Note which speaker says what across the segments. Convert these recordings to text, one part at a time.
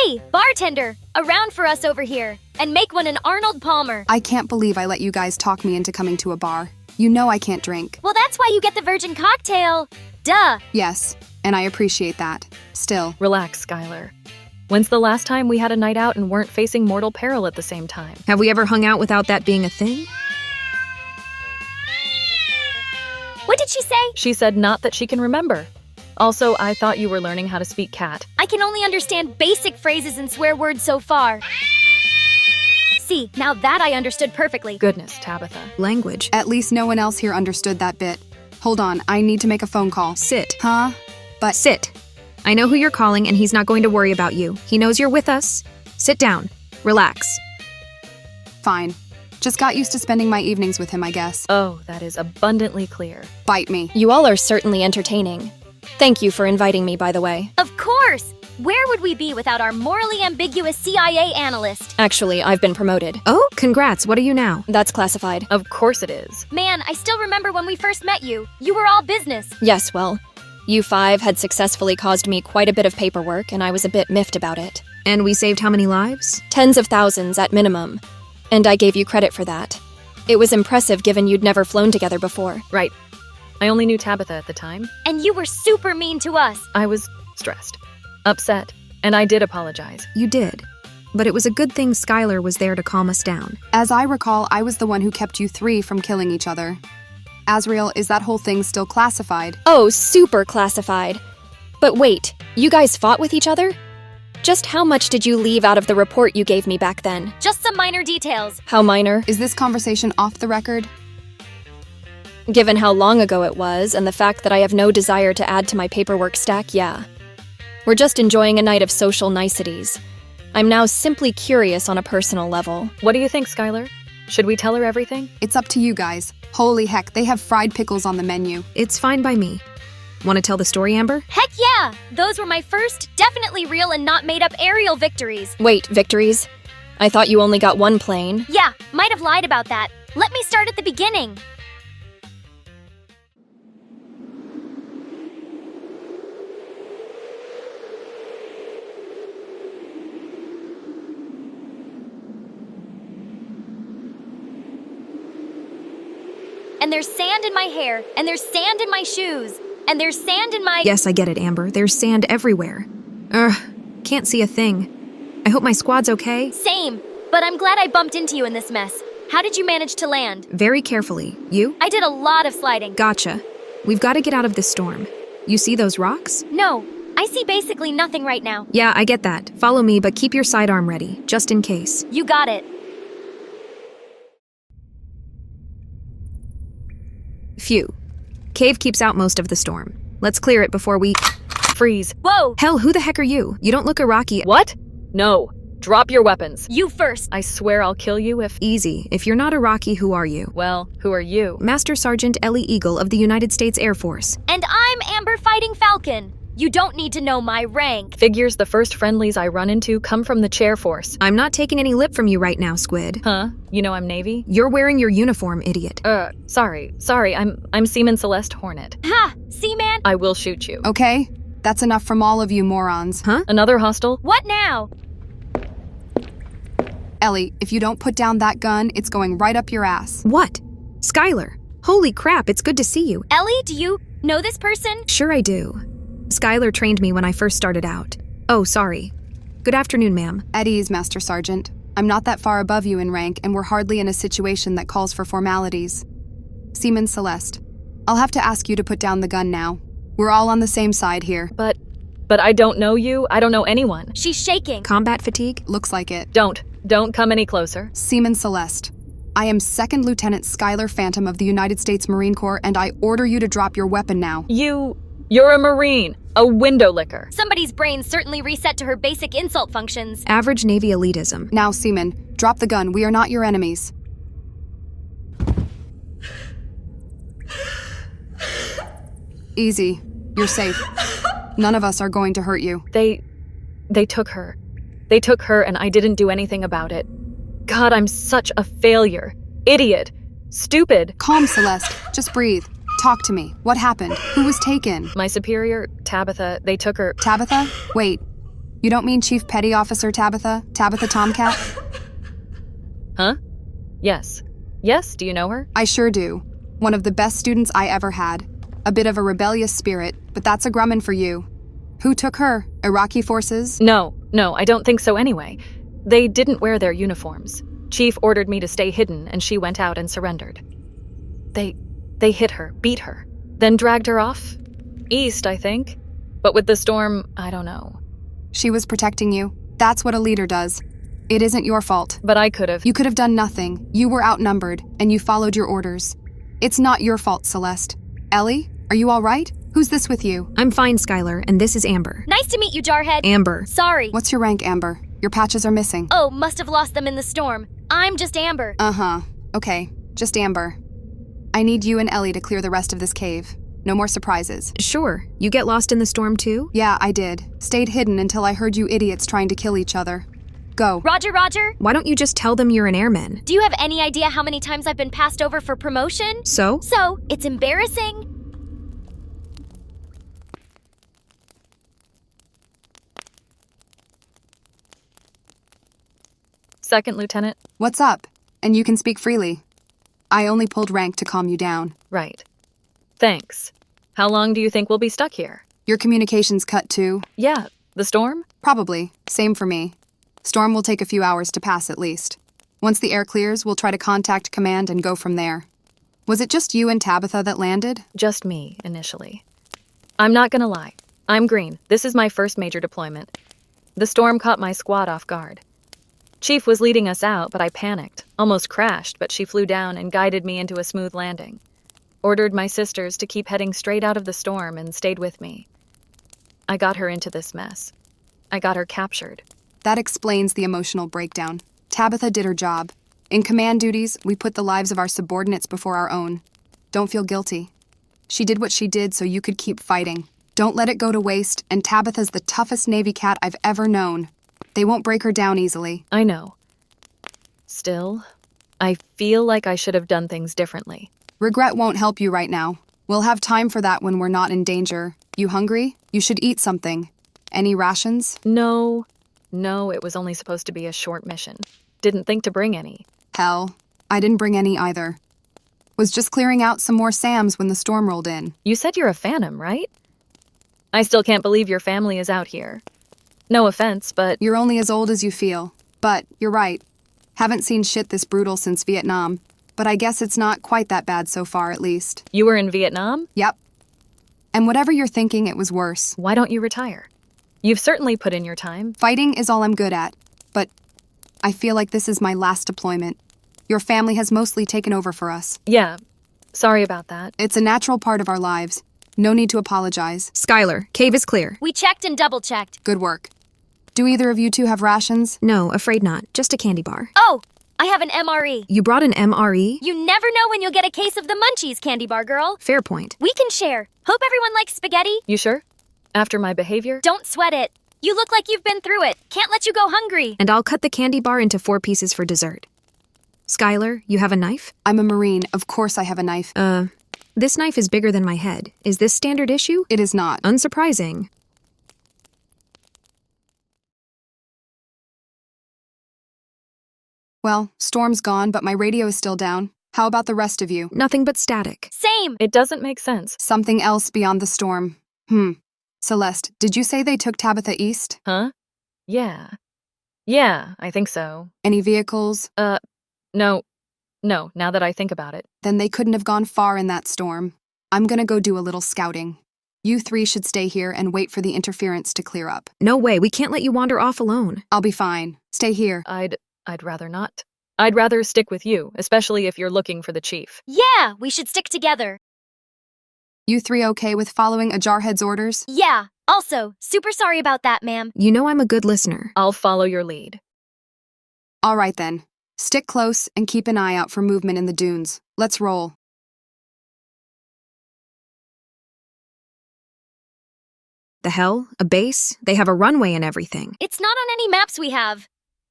Speaker 1: Hey, bartender, a round for us over here. And make one an Arnold Palmer.
Speaker 2: I can't believe I let you guys talk me into coming to a bar. You know I can't drink.
Speaker 1: Well, that's why you get the virgin cocktail. Duh.
Speaker 2: Yes, and I appreciate that. Still.
Speaker 3: Relax, Skylar. When's the last time we had a night out and weren't facing mortal peril at the same time?
Speaker 4: Have we ever hung out without that being a thing?
Speaker 1: What did she say?
Speaker 3: She said not that she can remember. Also, I thought you were learning how to speak cat.
Speaker 1: I can only understand basic phrases and swear words so far. See, now that I understood perfectly.
Speaker 3: Goodness, Tabitha.
Speaker 4: Language.
Speaker 2: At least no one else here understood that bit. Hold on, I need to make a phone call.
Speaker 4: Sit.
Speaker 2: Huh? But
Speaker 4: Sit. I know who you're calling and he's not going to worry about you. He knows you're with us. Sit down. Relax.
Speaker 2: fine. Just got used to spending my evenings with him, I guess.
Speaker 3: Oh, that is abundantly clear.
Speaker 2: Bite me.
Speaker 5: You all are certainly entertaining. Thank you for inviting me, by the way.
Speaker 1: Of course! Where would we be without our morally ambiguous CIA analyst?
Speaker 5: Actually, I've been promoted.
Speaker 4: Oh, congrats. What are you now?
Speaker 5: That's classified.
Speaker 3: Of course it is.
Speaker 1: Man, I still remember when we first met you. You were all business.
Speaker 5: Yes, well, you five had successfully caused me quite a bit of paperwork, and I was a bit miffed about it.
Speaker 4: And we saved how many lives?
Speaker 5: Tens of thousands at minimum. And I gave you credit for that. It was impressive given you'd never flown together before.
Speaker 3: Right. I only knew Tabitha at the time.
Speaker 1: And you were super mean to us.
Speaker 3: I was stressed, upset, and I did apologize.
Speaker 4: You did. But it was a good thing Skylar was there to calm us down.
Speaker 2: As I recall, I was the one who kept you three from killing each other. Azriel, is that whole thing still classified?
Speaker 5: Oh, super classified. But wait, you guys fought with each other? Just how much did you leave out of the report you gave me back then?
Speaker 1: Just some minor details.
Speaker 5: How minor?
Speaker 2: Is this conversation off the record?
Speaker 5: Given how long ago it was, and the fact that I have no desire to add to my paperwork stack, yeah. We're just enjoying a night of social niceties. I'm now simply curious on a personal level.
Speaker 3: What do you think, Skylar? Should we tell her everything?
Speaker 2: It's up to you guys. Holy heck, they have fried pickles on the menu.
Speaker 4: It's fine by me. Want to tell the story, Amber?
Speaker 1: Heck yeah! Those were my first, definitely real and not made up aerial victories.
Speaker 5: Wait, victories? I thought you only got one plane.
Speaker 1: Yeah, might have lied about that. Let me start at the beginning. And there's sand in my hair, and there's sand in my shoes, and there's sand in my—
Speaker 4: Yes, I get it, Amber. There's sand everywhere. Can't see a thing. I hope my squad's okay.
Speaker 1: Same, but I'm glad I bumped into you in this mess. How did you manage to land?
Speaker 4: Very carefully. You?
Speaker 1: I did a lot of sliding.
Speaker 4: Gotcha. We've got to get out of this storm. You see those rocks?
Speaker 1: No, I see basically nothing right now.
Speaker 4: Yeah, I get that. Follow me, but keep your sidearm ready, just in case.
Speaker 1: You got it.
Speaker 4: Phew. Cave keeps out most of the storm. Let's clear it before we—
Speaker 3: Freeze.
Speaker 1: Whoa!
Speaker 4: Hell, who the heck are you? You don't look Iraqi.
Speaker 3: What? No. Drop your weapons.
Speaker 1: You first.
Speaker 3: I swear I'll kill you if—
Speaker 4: Easy. If you're not Iraqi, who are you?
Speaker 3: Well, who are you?
Speaker 4: Master Sergeant Ellie Eagle of the United States Air Force.
Speaker 1: And I'm Amber Fighting Falcon. You don't need to know my rank.
Speaker 3: Figures the first friendlies I run into come from the chair force.
Speaker 4: I'm not taking any lip from you right now, Squid.
Speaker 3: Huh? You know I'm Navy?
Speaker 4: You're wearing your uniform, idiot.
Speaker 3: Sorry. I'm Seaman Celeste Hornet.
Speaker 1: Ha! Seaman?
Speaker 3: I will shoot you.
Speaker 2: Okay? That's enough from all of you morons.
Speaker 4: Huh?
Speaker 3: Another hostile?
Speaker 1: What now?
Speaker 2: Ellie, if you don't put down that gun, it's going right up your ass.
Speaker 4: What? Skylar. Holy crap, it's good to see you.
Speaker 1: Ellie, do you know this person?
Speaker 4: Sure I do. Skylar trained me when I first started out. Oh, sorry. Good afternoon, ma'am.
Speaker 2: At ease, Master Sergeant. I'm not that far above you in rank, and we're hardly in a situation that calls for formalities. Seaman Celeste, I'll have to ask you to put down the gun now. We're all on the same side here.
Speaker 3: But I don't know you. I don't know anyone.
Speaker 1: She's shaking.
Speaker 4: Combat fatigue?
Speaker 2: Looks like it.
Speaker 3: Don't come any closer.
Speaker 2: Seaman Celeste, I am 2nd Lieutenant Skylar Phantom of the United States Marine Corps, and I order you to drop your weapon now.
Speaker 3: You're a Marine, a window licker.
Speaker 1: Somebody's brain certainly reset to her basic insult functions.
Speaker 4: Average Navy elitism.
Speaker 2: Now, Seaman, drop the gun. We are not your enemies. Easy. You're safe. None of us are going to hurt you.
Speaker 3: They took her. They took her and I didn't do anything about it. God, I'm such a failure. Idiot. Stupid.
Speaker 2: Calm, Celeste. Just breathe. Talk to me. What happened? Who was taken?
Speaker 3: My superior, Tabitha, they took her.
Speaker 2: Tabitha? Wait. You don't mean Chief Petty Officer Tabitha Tomcat?
Speaker 3: Huh? Yes. Yes, do you know her?
Speaker 2: I sure do. One of the best students I ever had. A bit of a rebellious spirit, but that's a grumman for you. Who took her? Iraqi forces?
Speaker 3: No, I don't think so anyway. They didn't wear their uniforms. Chief ordered me to stay hidden, and she went out and surrendered. They hit her, beat her, then dragged her off? East, I think. But with the storm, I don't know.
Speaker 2: She was protecting you. That's what a leader does. It isn't your fault.
Speaker 3: But I could have.
Speaker 2: You could have done nothing. You were outnumbered, and you followed your orders. It's not your fault, Celeste. Ellie, are you all right? Who's this with you?
Speaker 4: I'm fine, Skylar, and this is Amber.
Speaker 1: Nice to meet you, Jarhead.
Speaker 4: Amber.
Speaker 1: Sorry.
Speaker 2: What's your rank, Amber? Your patches are missing.
Speaker 1: Oh, must have lost them in the storm. I'm just Amber.
Speaker 2: Uh-huh. Okay, just Amber. I need you and Ellie to clear the rest of this cave. No more surprises.
Speaker 4: Sure. You get lost in the storm too?
Speaker 2: Yeah, I did. Stayed hidden until I heard you idiots trying to kill each other. Go.
Speaker 1: Roger, Roger.
Speaker 4: Why don't you just tell them you're an airman?
Speaker 1: Do you have any idea how many times I've been passed over for promotion?
Speaker 4: So?
Speaker 1: So, it's embarrassing.
Speaker 3: Second Lieutenant?
Speaker 2: What's up? And you can speak freely. I only pulled rank to calm you down.
Speaker 3: Right. Thanks. How long do you think we'll be stuck here?
Speaker 2: Your communications cut too?
Speaker 3: Yeah, the storm?
Speaker 2: Probably. Same for me. Storm will take a few hours to pass at least. Once the air clears, we'll try to contact command and go from there. Was it just you and Tabitha that landed?
Speaker 3: Just me, initially. I'm not gonna lie. I'm green. This is my first major deployment. The storm caught my squad off guard. Chief was leading us out, but I panicked. Almost crashed, but she flew down and guided me into a smooth landing. Ordered my sisters to keep heading straight out of the storm and stayed with me. I got her into this mess. I got her captured.
Speaker 2: That explains the emotional breakdown. Tabitha did her job. In command duties, we put the lives of our subordinates before our own. Don't feel guilty. She did what she did so you could keep fighting. Don't let it go to waste, and Tabitha's the toughest Navy cat I've ever known. They won't break her down easily.
Speaker 3: I know. Still, I feel like I should have done things differently.
Speaker 2: Regret won't help you right now. We'll have time for that when we're not in danger. You hungry? You should eat something. Any rations?
Speaker 3: No, it was only supposed to be a short mission. Didn't think to bring any.
Speaker 2: Hell, I didn't bring any either. Was just clearing out some more SAMs when the storm rolled in.
Speaker 3: You said you're a Phantom, right? I still can't believe your family is out here. No offense, but
Speaker 2: You're only as old as you feel. But you're right. Haven't seen shit this brutal since Vietnam. But I guess it's not quite that bad so far, at least.
Speaker 3: you were in Vietnam?
Speaker 2: Yep. And whatever you're thinking, it was worse.
Speaker 3: Why don't you retire? You've certainly put in your time.
Speaker 2: Fighting is all I'm good at. But I feel like this is my last deployment. Your family has mostly taken over for us.
Speaker 3: Yeah, sorry about that.
Speaker 2: It's a natural part of our lives. No need to apologize.
Speaker 4: Skylar, cave is clear.
Speaker 1: We checked and double-checked.
Speaker 2: Good work. Do either of you two have rations?
Speaker 4: No, afraid not. Just a candy bar.
Speaker 1: Oh, I have an MRE.
Speaker 4: You brought an MRE?
Speaker 1: You never know when you'll get a case of the munchies, candy bar girl.
Speaker 4: Fair point.
Speaker 1: We can share. Hope everyone likes spaghetti.
Speaker 3: You sure? After my behavior?
Speaker 1: Don't sweat it. You look like you've been through it. Can't let you go hungry.
Speaker 4: And I'll cut the candy bar into 4 pieces for dessert. Skylar, you have a knife?
Speaker 2: I'm a Marine. Of course I have a knife.
Speaker 4: This knife is bigger than my head. Is this standard issue?
Speaker 2: It is not.
Speaker 4: Unsurprising.
Speaker 2: Well, Storm's gone, but my radio is still down. How about the rest of you?
Speaker 4: Nothing but static.
Speaker 1: Same.
Speaker 3: It doesn't make sense.
Speaker 2: Something else beyond the storm. Celeste, did you say they took Tabitha East?
Speaker 3: Huh? Yeah. Yeah, I think so.
Speaker 2: Any vehicles?
Speaker 3: No, now that I think about it.
Speaker 2: Then they couldn't have gone far in that storm. I'm gonna go do a little scouting. You 3 should stay here and wait for the interference to clear up.
Speaker 4: No way, we can't let you wander off alone.
Speaker 2: I'll be fine. Stay here.
Speaker 3: I'd rather not. I'd rather stick with you, especially if you're looking for the chief.
Speaker 1: Yeah, we should stick together.
Speaker 2: You 3 okay with following a jarhead's orders?
Speaker 1: Yeah. Also, super sorry about that, ma'am.
Speaker 4: You know I'm a good listener.
Speaker 3: I'll follow your lead.
Speaker 2: All right then. Stick close and keep an eye out for movement in the dunes. Let's roll.
Speaker 4: The hell? A base? They have a runway and everything.
Speaker 1: It's not on any maps we have.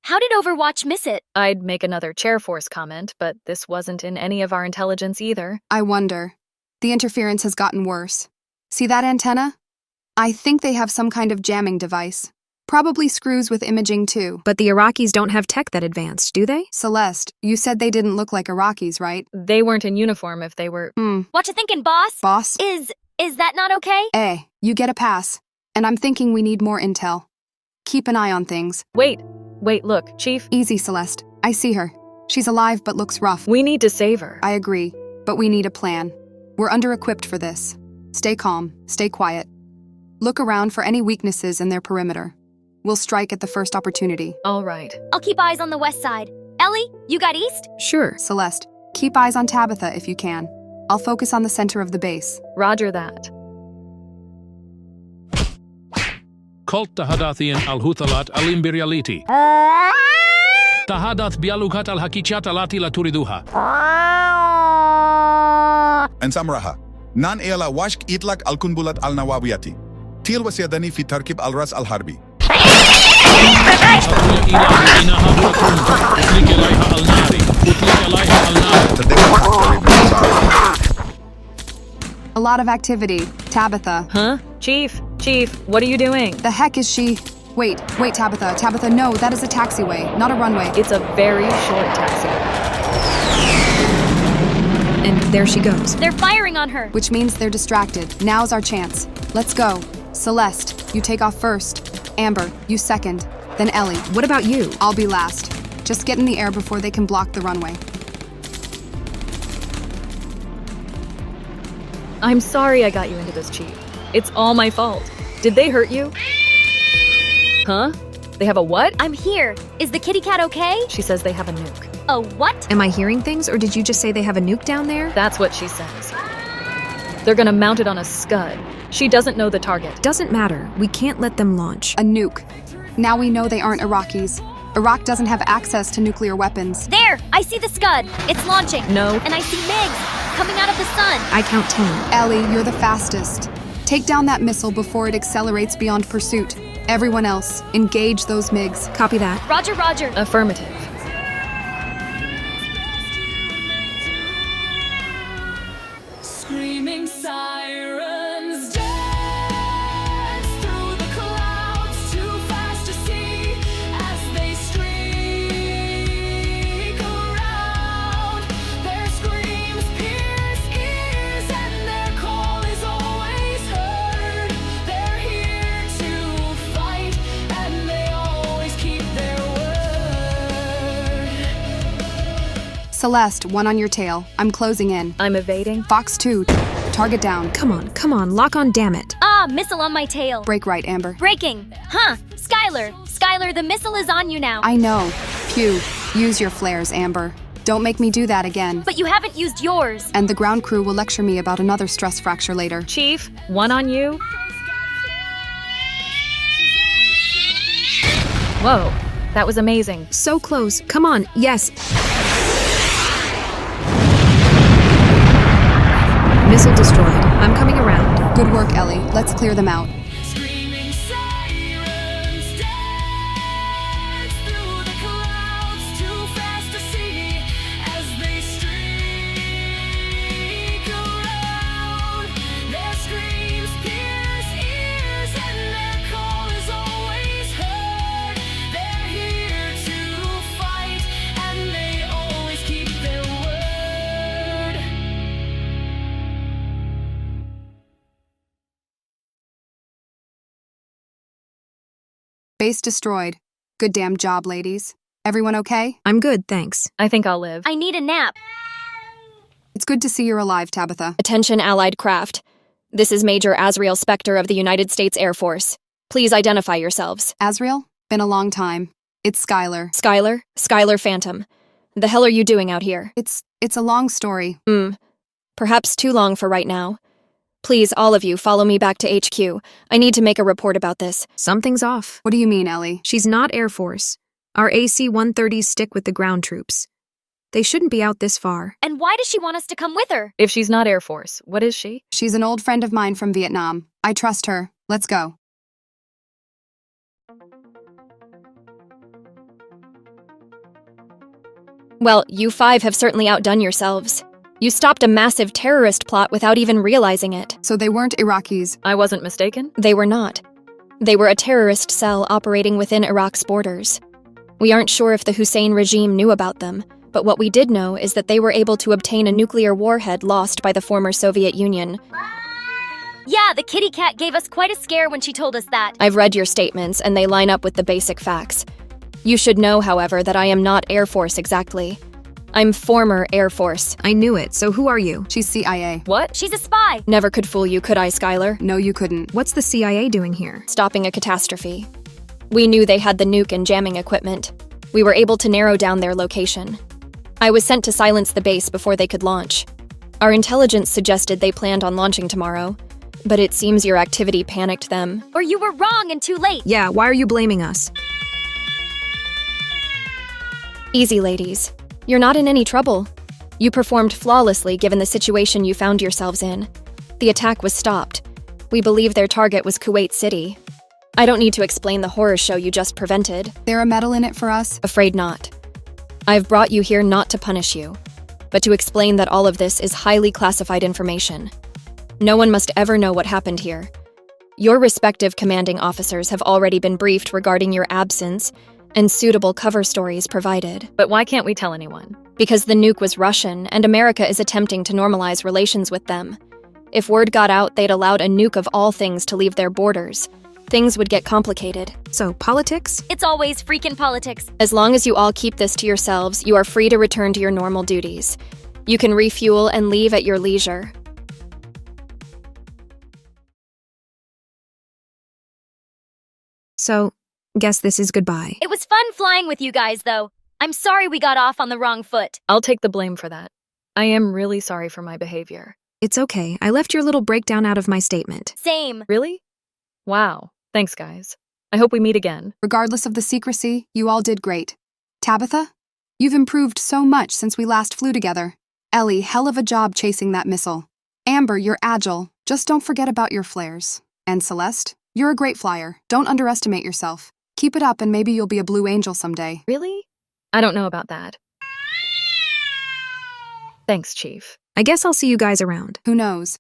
Speaker 1: How did Overwatch miss it?
Speaker 3: I'd make another Chair Force comment, but this wasn't in any of our intelligence either.
Speaker 2: I wonder. The interference has gotten worse. See that antenna? I think they have some kind of jamming device. Probably screws with imaging too.
Speaker 4: But the Iraqis don't have tech that advanced, do they?
Speaker 2: Celeste, you said they didn't look like Iraqis, right?
Speaker 3: They weren't in uniform if they were.
Speaker 1: What you thinking, boss?
Speaker 2: Boss?
Speaker 1: Is that not okay?
Speaker 2: You get a pass. And I'm thinking we need more intel. Keep an eye on things.
Speaker 3: Wait, look, Chief.
Speaker 2: Easy, Celeste. I see her. She's alive but looks rough.
Speaker 3: We need to save her.
Speaker 2: I agree, but we need a plan. We're under-equipped for this. Stay calm, stay quiet. Look around for any weaknesses in their perimeter. We'll strike at the first opportunity.
Speaker 3: All right.
Speaker 1: I'll keep eyes on the west side. Ellie, you got east?
Speaker 4: Sure.
Speaker 2: Celeste, keep eyes on Tabitha if you can. I'll focus on the center of the base.
Speaker 3: Roger that.
Speaker 6: Colt tahadathian al-huthalat al-imperialiti. Tahadath bialukat al-hakichat alati la turiduha.
Speaker 7: And Samraha. Nan eala washk itlak al-kunbulat al-nawawiyati. Til wasyadani fi tarkib al-ras al-harbi.
Speaker 2: A lot of activity. Tabitha.
Speaker 3: Huh? Chief, what are you doing?
Speaker 2: The heck is she? Wait, Tabitha. Tabitha, no, that is a taxiway, not a runway.
Speaker 3: It's a very short taxi.
Speaker 4: And there she goes.
Speaker 1: They're firing on her.
Speaker 2: Which means they're distracted. Now's our chance. Let's go. Celeste, you take off first. Amber, you second. Then Ellie.
Speaker 4: What about you?
Speaker 2: I'll be last. Just get in the air before they can block the runway.
Speaker 3: I'm sorry I got you into this, Chief. It's all my fault. Did they hurt you? Huh? They have a what?
Speaker 1: I'm here. Is the kitty cat okay?
Speaker 3: She says they have a nuke.
Speaker 1: A what?
Speaker 4: Am I hearing things, or did you just say they have a nuke down there?
Speaker 3: That's what she says. They're gonna mount it on a scud. She doesn't know the target.
Speaker 4: Doesn't matter. We can't let them launch.
Speaker 2: A nuke. Now we know they aren't Iraqis. Iraq doesn't have access to nuclear weapons.
Speaker 1: There! I see the scud. It's launching.
Speaker 3: No.
Speaker 1: And I see MiGs coming out of the sun.
Speaker 4: I count 10.
Speaker 2: Ellie, you're the fastest. Take down that missile before it accelerates beyond pursuit. Everyone else, engage those MiGs.
Speaker 4: Copy that.
Speaker 1: Roger, roger.
Speaker 3: Affirmative.
Speaker 8: Screaming sirens dance through the clouds, too fast to see as they streak around. Their screams pierce ears and their call is always heard. They're here to fight and they always keep their word.
Speaker 2: Celeste, one on your tail. I'm closing in.
Speaker 3: I'm evading.
Speaker 2: Fox 2, target down.
Speaker 4: Come on, lock on, damn it.
Speaker 1: Ah, missile on my tail.
Speaker 2: Break right, Amber.
Speaker 1: Breaking. Huh. Skylar, the missile is on you now.
Speaker 2: I know. Pew, use your flares, Amber. Don't make me do that again.
Speaker 1: But you haven't used yours.
Speaker 2: And the ground crew will lecture me about another stress fracture later.
Speaker 3: Chief, one on you. Whoa, that was amazing.
Speaker 4: So close. Come on, yes. Missile destroyed. I'm coming around.
Speaker 2: Good work, Ellie. Let's clear them out.
Speaker 8: Screaming sirens dance through the clouds, too fast to see as they streak around. Their screams pierce ears and their call is always heard. They're here to fight and they always keep their word.
Speaker 2: Base destroyed. Good damn job, ladies. Everyone okay?
Speaker 4: I'm good, thanks.
Speaker 3: I think I'll live.
Speaker 1: I need a nap.
Speaker 2: It's good to see you're alive, Tabitha.
Speaker 5: Attention Allied craft. This is Major Azriel Spector of the United States Air Force. Please identify yourselves.
Speaker 2: Azriel? Been a long time. It's Skylar.
Speaker 5: Skylar Phantom. The hell are you doing out here?
Speaker 2: It's a long story.
Speaker 5: Perhaps too long for right now. Please, all of you, follow me back to HQ. I need to make a report about this.
Speaker 4: Something's off.
Speaker 2: What do you mean, Ellie?
Speaker 4: She's not Air Force. Our AC-130s stick with the ground troops. They shouldn't be out this far.
Speaker 1: And why does she want us to come with her?
Speaker 3: If she's not Air Force, what is she?
Speaker 2: She's an old friend of mine from Vietnam. I trust her. Let's go.
Speaker 5: Well, you five have certainly outdone yourselves. You stopped a massive terrorist plot without even realizing it.
Speaker 2: So they weren't Iraqis.
Speaker 3: I wasn't mistaken?
Speaker 5: They were not. They were a terrorist cell operating within Iraq's borders. We aren't sure if the Hussein regime knew about them, but what we did know is that they were able to obtain a nuclear warhead lost by the former Soviet Union.
Speaker 1: Yeah, the kitty cat gave us quite a scare when she told us that.
Speaker 5: I've read your statements, and they line up with the basic facts. You should know, however, that I am not Air Force exactly. I'm former Air Force.
Speaker 4: I knew it, so who are you?
Speaker 2: She's CIA.
Speaker 3: What?
Speaker 1: She's a spy.
Speaker 5: Never could fool you, could I, Skylar?
Speaker 2: No, you couldn't.
Speaker 4: What's the CIA doing here?
Speaker 5: Stopping a catastrophe. We knew they had the nuke and jamming equipment. We were able to narrow down their location. I was sent to silence the base before they could launch. Our intelligence suggested they planned on launching tomorrow, but it seems your activity panicked them.
Speaker 1: Or you were wrong and too late.
Speaker 4: Yeah, why are you blaming us?
Speaker 5: Easy, ladies. You're not in any trouble. You performed flawlessly given the situation you found yourselves in. The attack was stopped. We believe their target was Kuwait City. I don't need to explain the horror show you just prevented.
Speaker 2: There a medal in it for us?
Speaker 5: Afraid not. I've brought you here not to punish you, but to explain that all of this is highly classified information. No one must ever know what happened here. Your respective commanding officers have already been briefed regarding your absence and suitable cover stories provided.
Speaker 3: But why can't we tell anyone?
Speaker 5: Because the nuke was Russian and America is attempting to normalize relations with them. If word got out they'd allowed a nuke of all things to leave their borders, things would get complicated.
Speaker 4: So, politics?
Speaker 1: It's always freaking politics.
Speaker 5: As long as you all keep this to yourselves, you are free to return to your normal duties. You can refuel and leave at your leisure.
Speaker 4: So, guess this is goodbye.
Speaker 1: It was fun flying with you guys, though. I'm sorry we got off on the wrong foot.
Speaker 3: I'll take the blame for that. I am really sorry for my behavior.
Speaker 4: It's okay. I left your little breakdown out of my statement.
Speaker 1: Same.
Speaker 3: Really? Wow. Thanks, guys. I hope we meet again.
Speaker 2: Regardless of the secrecy, you all did great. Tabitha, you've improved so much since we last flew together. Ellie, hell of a job chasing that missile. Amber, you're agile. Just don't forget about your flares. And Celeste, you're a great flyer. Don't underestimate yourself. Keep it up and maybe you'll be a blue angel someday.
Speaker 3: Really? I don't know about that. Thanks, Chief.
Speaker 4: I guess I'll see you guys around.
Speaker 2: Who knows?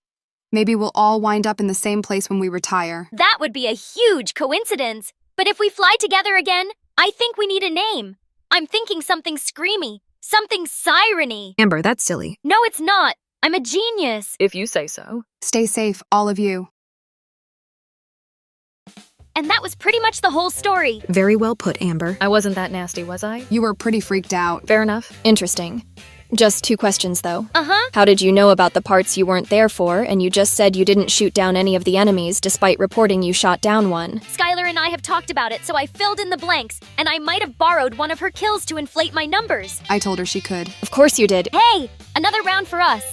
Speaker 2: Maybe we'll all wind up in the same place when we retire.
Speaker 1: That would be a huge coincidence. But if we fly together again, I think we need a name. I'm thinking something screamy, something siren-y.
Speaker 4: Amber, that's silly.
Speaker 1: No, it's not. I'm a genius.
Speaker 3: If you say so.
Speaker 2: Stay safe, all of you.
Speaker 1: And that was pretty much the whole story.
Speaker 4: Very well put, Amber.
Speaker 3: I wasn't that nasty, was I?
Speaker 2: You were pretty freaked out.
Speaker 3: Fair enough.
Speaker 5: Interesting. Just 2 questions, though.
Speaker 1: Uh-huh.
Speaker 5: How did you know about the parts you weren't there for, and you just said you didn't shoot down any of the enemies despite reporting you shot down one?
Speaker 1: Skylar and I have talked about it, so I filled in the blanks, and I might have borrowed one of her kills to inflate my numbers.
Speaker 2: I told her she could.
Speaker 5: Of course you did.
Speaker 1: Hey, another round for us.